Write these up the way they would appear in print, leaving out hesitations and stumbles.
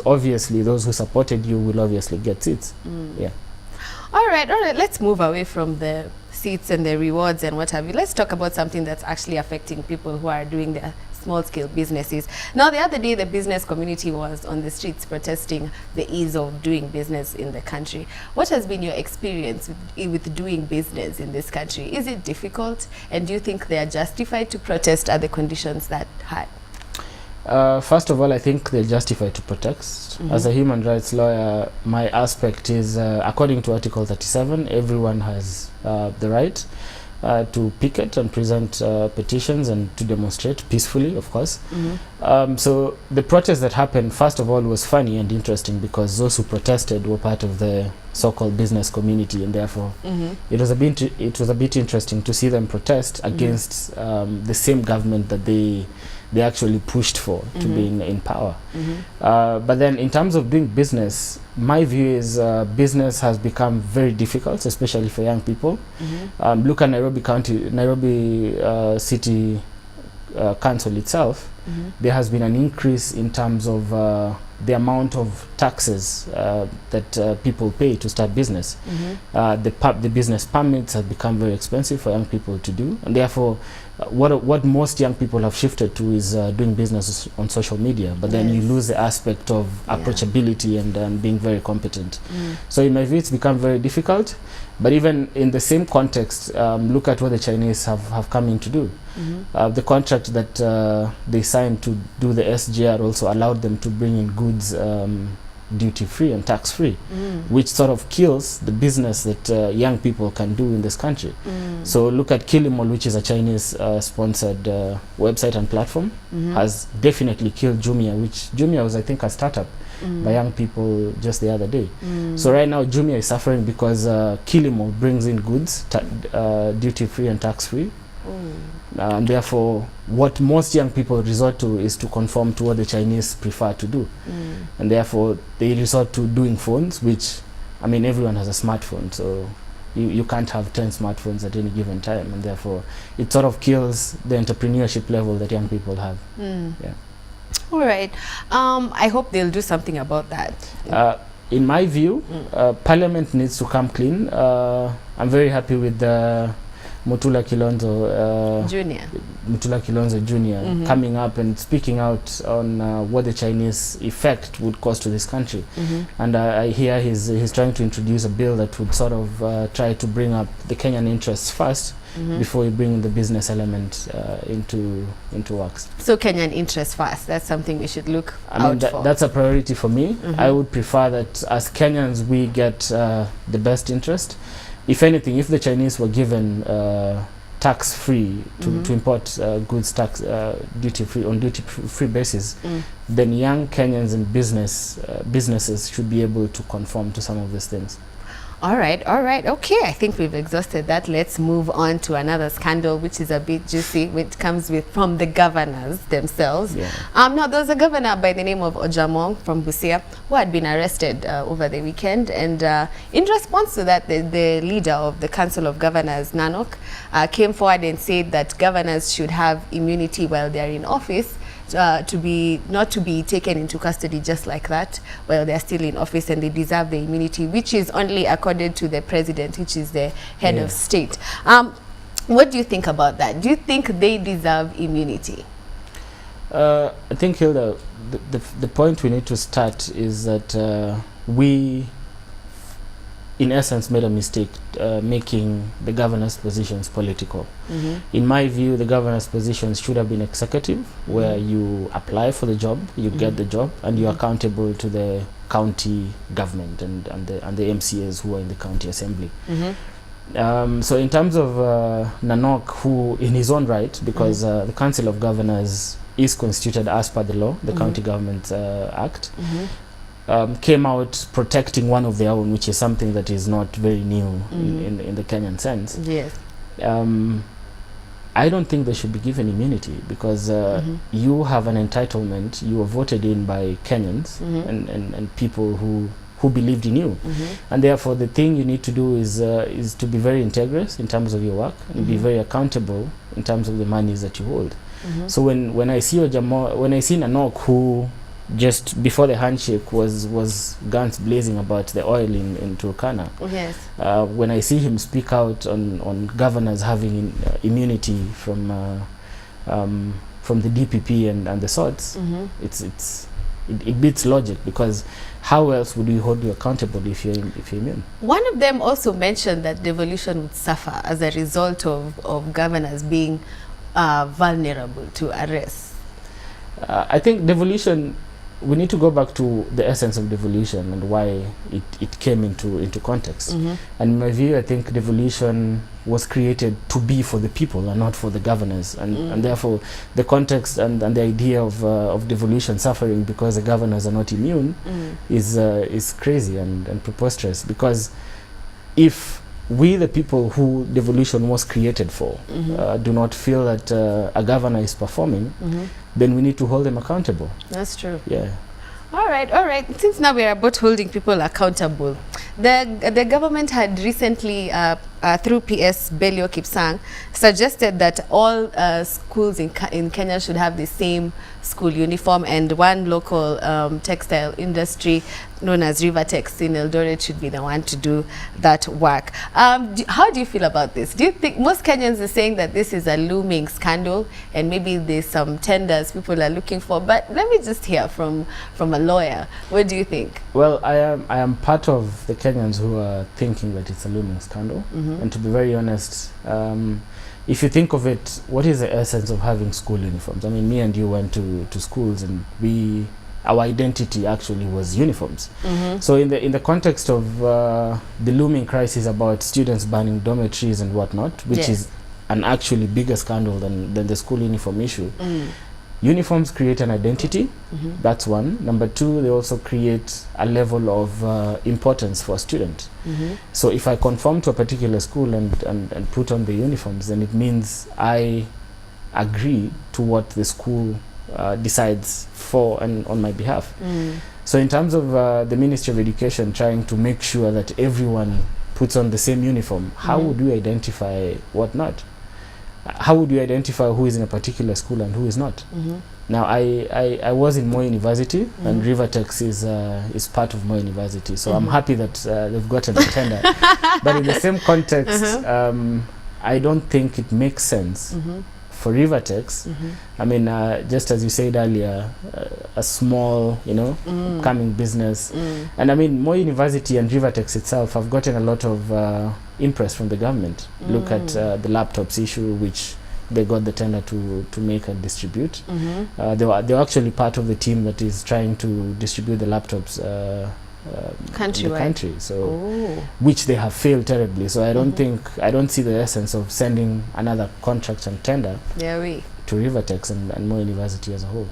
obviously those who supported you will obviously get seats. Yeah. All right, let's move away from the seats and the rewards and what have you. Let's talk about something that's actually affecting people who are doing their small-scale businesses. Now, the other day, the business community was on the streets protesting the ease of doing business in the country. What has been your experience with doing business in this country? Is it difficult? And do you think they are justified to protest at the conditions that hard? First of all, I think they're justified to protest. As a human rights lawyer, my aspect is, according to Article 37, everyone has the right to picket and present petitions and to demonstrate peacefully, of course. So the protest that happened, first of all, was funny and interesting because those who protested were part of the so-called business community, and therefore it was a bit interesting to see them protest against the same government that they actually pushed for to be in power. But then in terms of doing business, my view is business has become very difficult, especially for young people. Look at Nairobi City Council itself. There has been an increase in terms of the amount of taxes that people pay to start business. The business permits have become very expensive for young people to do, and therefore what most young people have shifted to is doing business on social media, but then you lose the aspect of approachability and being very competent. So in my view, it's become very difficult. But even in the same context, look at what the Chinese have come in to do. The contract that they signed to do the SGR also allowed them to bring in goods duty-free and tax-free, which sort of kills the business that young people can do in this country. So look at Kilimall, which is a Chinese-sponsored website and platform, has definitely killed Jumia, which Jumia was, I think, a startup by young people just the other day. So right now, Jumia is suffering because Kilimall brings in goods duty-free and tax-free. And therefore, what most young people resort to is to conform to what the Chinese prefer to do. And therefore, they resort to doing phones, which, I mean, everyone has a smartphone, so you can't have 10 smartphones at any given time. And therefore, it sort of kills the entrepreneurship level that young people have. Yeah. All right. I hope they'll do something about that. In my view, Parliament needs to come clean. I'm very happy with the Mutula Kilonzo Jr. Coming up and speaking out on what the Chinese effect would cause to this country. And I hear he's trying to introduce a bill that would sort of try to bring up the Kenyan interests first before you bring the business element into works. So Kenyan interests first, that's something we should look out for. That's a priority for me. I would prefer that as Kenyans we get the best interest. If anything, if the Chinese were given tax-free to import goods tax duty-free on duty-free basis, then young Kenyans and businesses should be able to conform to some of these things. All right. Okay, I think we've exhausted that. Let's move on to another scandal, which is a bit juicy, which comes from the governors themselves. Now, there was a governor by the name of Ojamong from Busia who had been arrested over the weekend. And in response to that, the leader of the Council of Governors, Nanok, came forward and said that governors should have immunity while they're in office, not to be taken into custody just like that while they're still in office, and they deserve the immunity, which is only accorded to the president, which is the head of state. What do you think about that? Do you think they deserve immunity? I think, Hilda, the point we need to start is that we, in essence, made a mistake making the governor's positions political. In my view, the governor's positions should have been executive, where you apply for the job, you get the job, and you're accountable to the county government and the MCAs who are in the county assembly. So in terms of Nanok, who in his own right, because the Council of Governors is constituted as per the law, the County Government Act, came out protecting one of their own, which is something that is not very new in the Kenyan sense. Yes. I don't think they should be given immunity because you have an entitlement. You were voted in by Kenyans and people who believed in you, and therefore the thing you need to do is to be very integrous in terms of your work and be very accountable in terms of the monies that you hold. So when I see Nanok, who just before the handshake was guns blazing about the oil in Turkana. Yes. When I see him speak out on governors having immunity from the DPP and the sorts, it beats logic, because how else would we hold you accountable if you're immune? One of them also mentioned that devolution would suffer as a result of governors being vulnerable to arrest. I think devolution, we need to go back to the essence of devolution and why it came into context. And in my view, I think devolution was created to be for the people and not for the governors, and therefore the context and the idea of devolution suffering because the governors are not immune is crazy and preposterous, because if we, the people who devolution was created for, do not feel that a governor is performing, then we need to hold them accountable. That's true. Yeah. All right. Since now we are about holding people accountable, the government had recently, through PS Belio Kipsang, suggested that all schools in Kenya should have the same school uniform, and one local textile industry known as Rivertex in Eldoret should be the one to do that work. How do you feel about this? Do you think most Kenyans are saying that this is a looming scandal and maybe there's some tenders people are looking for? But let me just hear from a lawyer. What do you think? Well, I am part of the Kenyans who are thinking that it's a looming scandal. And to be very honest, if you think of it, what is the essence of having school uniforms? I mean, me and you went to schools, and our identity actually was uniforms. So in the context of the looming crisis about students banning dormitories and whatnot, which is an actually bigger scandal than the school uniform issue, uniforms create an identity. That's one. Number two, they also create a level of importance for a student. So if I conform to a particular school and put on the uniforms, then it means I agree to what the school decides for and on my behalf. So in terms of the Ministry of Education trying to make sure that everyone puts on the same uniform, how would you identify what not? How would you identify who is in a particular school and who is not? Now, I was in Moi University, and Rivertex is part of Moi University, so I'm happy that they've gotten a tender. But in the same context, I don't think it makes sense for Rivertex. I mean, just as you said earlier, a small, coming business. And I mean, Moi University and Rivertex itself have gotten a lot of interest from the government. Look at the laptops issue, which they got the tender to make and distribute. They were actually part of the team that is trying to distribute the laptops in the country, so which they have failed terribly. So I don't see the essence of sending another contract and tender to Rivertex and Moi University as a whole.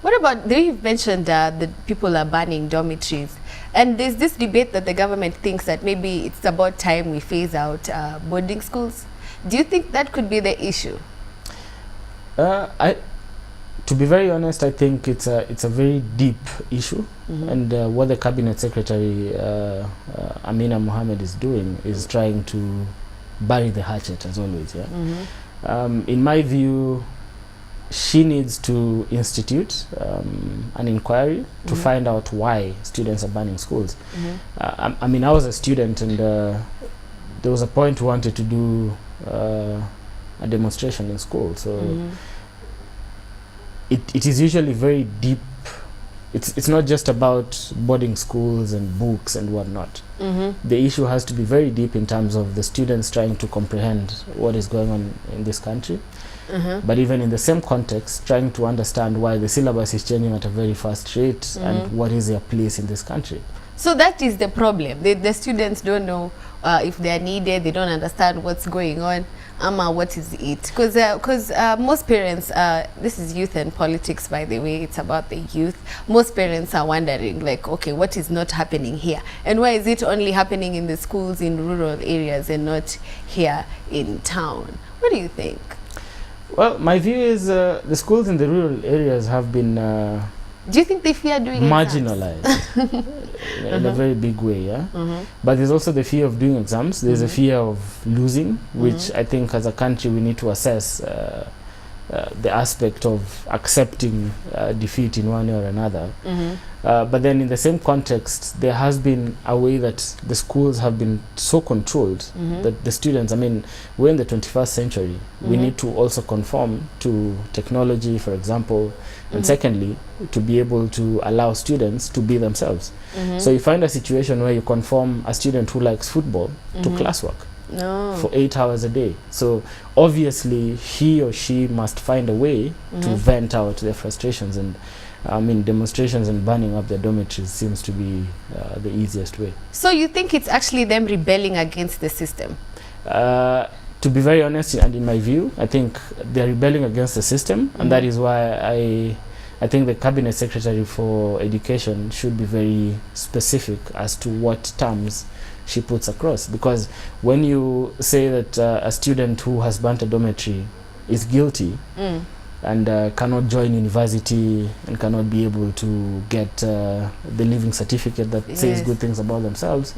What about, you've mentioned that people are banning dormitories, and there's this debate that the government thinks that maybe it's about time we phase out boarding schools. Do you think that could be the issue? To be very honest, I think it's a very deep issue, and what the Cabinet Secretary Amina Mohammed is doing is trying to bury the hatchet, as always. In my view, she needs to institute an inquiry to find out why students are banning schools. I mean, I was a student, and there was a point we wanted to do a demonstration in school. So it is usually very deep. It's not just about boarding schools and books and whatnot. The issue has to be very deep in terms of the students trying to comprehend what is going on in this country. But even in the same context, trying to understand why the syllabus is changing at a very fast rate and what is their place in this country. So that is the problem. The students don't know if they are needed. They don't understand what's going on. What is it? Because most parents, this is youth and politics, by the way, it's about the youth. Most parents are wondering, like, okay, what is not happening here? And why is it only happening in the schools in rural areas and not here in town? What do you think? Well, my view is the schools in the rural areas have been do you think they fear doing marginalized in a very big way, but there's also the fear of doing exams. There's a fear of losing, which I think as a country we need to assess the aspect of accepting defeat in one way or another. But then in the same context, there has been a way that the schools have been so controlled that the students, I mean, we're in the 21st century. We need to also conform to technology, for example, and secondly, to be able to allow students to be themselves. So you find a situation where you conform a student who likes football to classwork. For 8 hours a day. So obviously he or she must find a way to vent out their frustrations, and I mean demonstrations and burning up their dormitories seems to be the easiest way. So you think it's actually them rebelling against the system? To be very honest, and in my view, I think they're rebelling against the system, and that is why I think the Cabinet Secretary for Education should be very specific as to what terms she puts across, because when you say that a student who has burnt a dormitory is guilty and cannot join university and cannot be able to get the living certificate that says good things about themselves,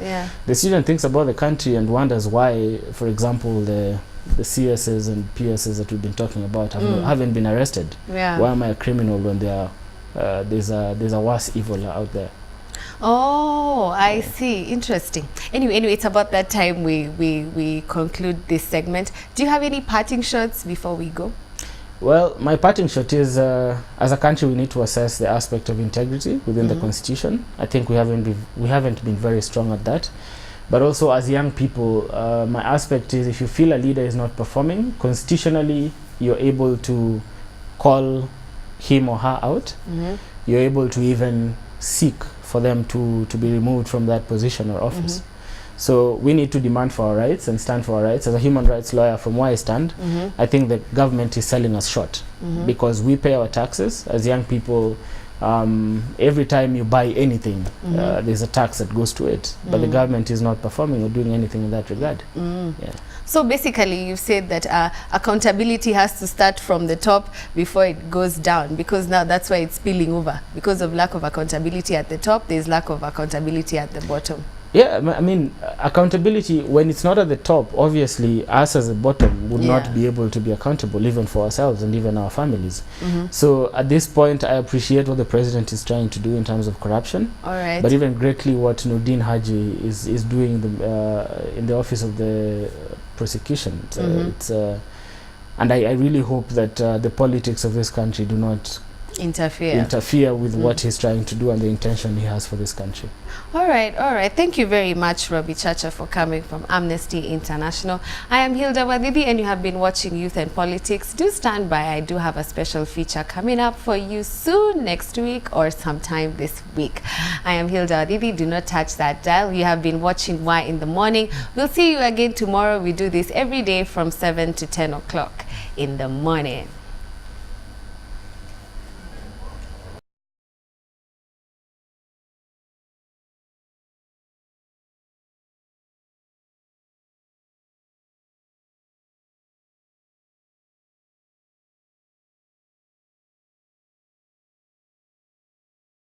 the student thinks about the country and wonders why, for example, the CSs and PSs that we've been talking about haven't been arrested. Why am I a criminal when there's a worse evil out there? Oh, I see. Interesting. Anyway, it's about that time we conclude this segment. Do you have any parting shots before we go? Well, my parting shot is, as a country, we need to assess the aspect of integrity within the Constitution. I think we haven't been very strong at that. But also, as young people, my aspect is, if you feel a leader is not performing constitutionally, you're able to call him or her out. You're able to even seek for them to be removed from that position or office. So we need to demand for our rights and stand for our rights. As a human rights lawyer, from where I stand, I think the government is selling us short, because we pay our taxes as young people. Every time you buy anything, there's a tax that goes to it, but the government is not performing or doing anything in that regard. So basically you've said that accountability has to start from the top before it goes down, because now that's why it's spilling over. Because of lack of accountability at the top, there's lack of accountability at the bottom. Yeah, I mean, accountability, when it's not at the top, obviously us as a bottom would not be able to be accountable even for ourselves and even our families. So at this point, I appreciate what the president is trying to do in terms of corruption. But even greatly what Nordin Haji is doing in the office of the prosecution. And I really hope that the politics of this country do not interfere with what he's trying to do and the intention he has for this country. All right. Thank you very much, Rob Chacha, for coming from Amnesty International. I am Hilda Wadidi, and you have been watching Youth and Politics. Do stand by. I do have a special feature coming up for you soon, next week or sometime this week. I am Hilda Wadidi. Do not touch that dial. You have been watching Y in the Morning. We'll see you again tomorrow. We do this every day from 7 to 10 o'clock in the morning.